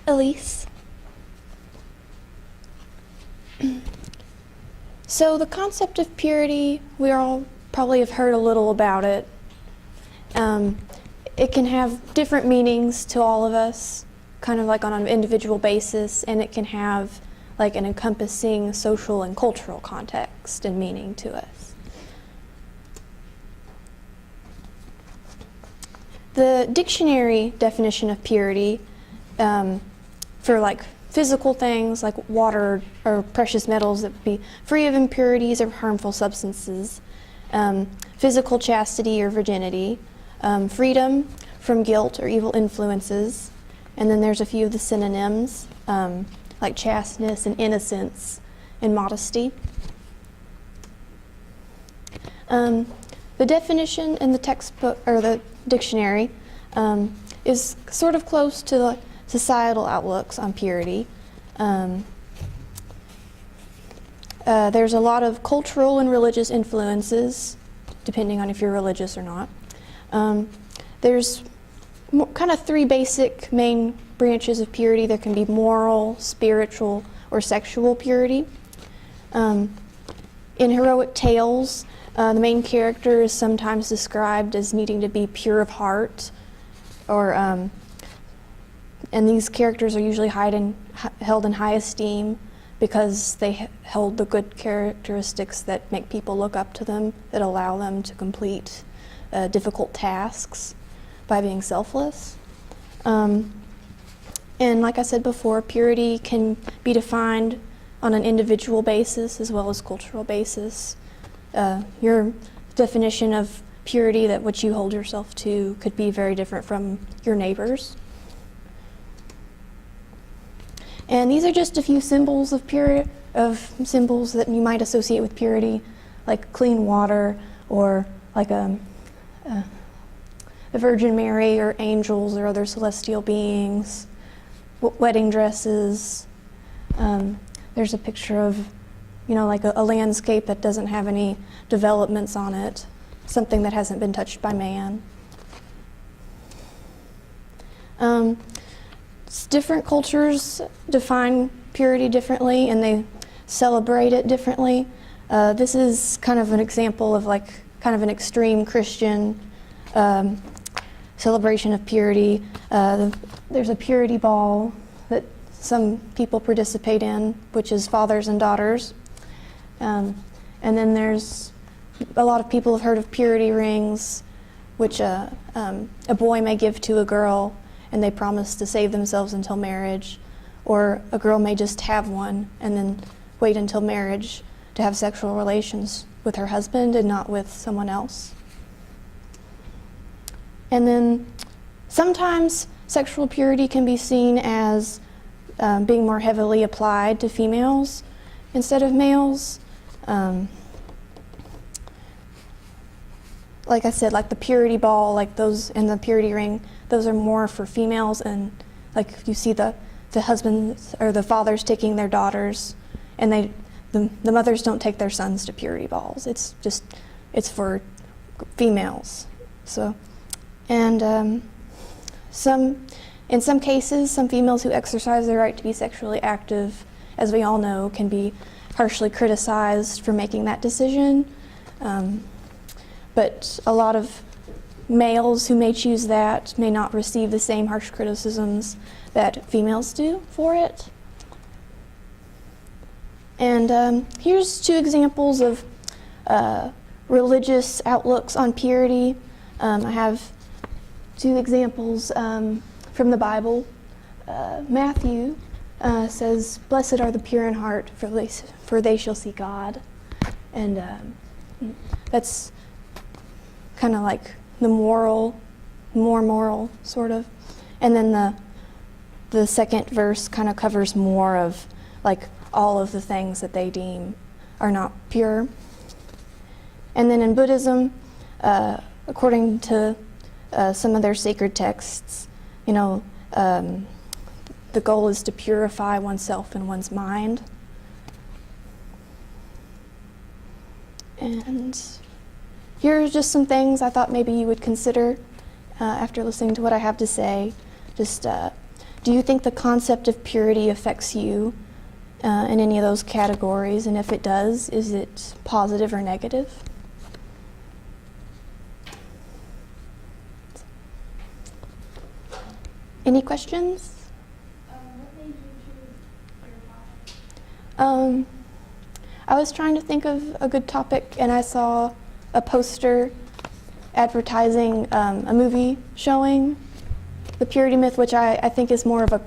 Elise. So the concept of purity, we all probably have heard a little about it. It can have different meanings to all of us, kind of like on an individual basis, and it can have like an encompassing social and cultural context and meaning to us. The dictionary definition of purity for like physical things like water or precious metals that would be free of impurities or harmful substances, physical chastity or virginity, freedom from guilt or evil influences, and then there's a few of the synonyms like chasteness and innocence and modesty. The definition in the textbook or the dictionary is sort of close to the societal outlooks on purity. There's a lot of cultural and religious influences, depending on if you're religious or not. There's kind of three basic main branches of purity. There can be moral, spiritual, or sexual purity. In heroic tales, the main character is sometimes described as needing to be pure of heart, or and these characters are usually held in high esteem because they hold the good characteristics that make people look up to them, that allow them to complete difficult tasks by being selfless. And like I said before, purity can be defined on an individual basis as well as cultural basis. Your definition of purity, that what you hold yourself to, could be very different from your neighbor's. And these are just a few symbols of purity, symbols that you might associate with purity, like clean water, or like the Virgin Mary, or angels, or other celestial beings, wedding dresses. There's a picture of, like a landscape that doesn't have any developments on it, something that hasn't been touched by man. Different cultures define purity differently, and they celebrate it differently. This is kind of an example of kind of an extreme Christian celebration of purity. There's a purity ball that some people participate in, which is fathers and daughters. And then there's a lot of people have heard of purity rings, which a boy may give to a girl, and they promise to save themselves until marriage, or a girl may just have one and then wait until marriage to have sexual relations with her husband and not with someone else. And then sometimes sexual purity can be seen as being more heavily applied to females instead of males. Like I said, like the purity ball, like those, and the purity ring, those are more for females, and like you see the husbands or the fathers taking their daughters, and the mothers don't take their sons to purity balls. It's for females. So, and in some cases, some females who exercise their right to be sexually active, as we all know, can be harshly criticized for making that decision. But a lot of males who may choose that may not receive the same harsh criticisms that females do for it. And here's two examples of religious outlooks on purity. I have two examples from the Bible. Matthew says, "Blessed are the pure in heart, for they shall see God." And that's kind of like the more moral sort of. And then the second verse kind of covers more of like all of the things that they deem are not pure. And then in Buddhism, according to some of their sacred texts, the goal is to purify oneself and one's mind. And here are just some things I thought maybe you would consider after listening to what I have to say. Just do you think the concept of purity affects you in any of those categories? And if it does, is it positive or negative? Any questions? What made you choose your topic? I was trying to think of a good topic, and I saw a poster advertising a movie showing the purity myth, which I think is more of a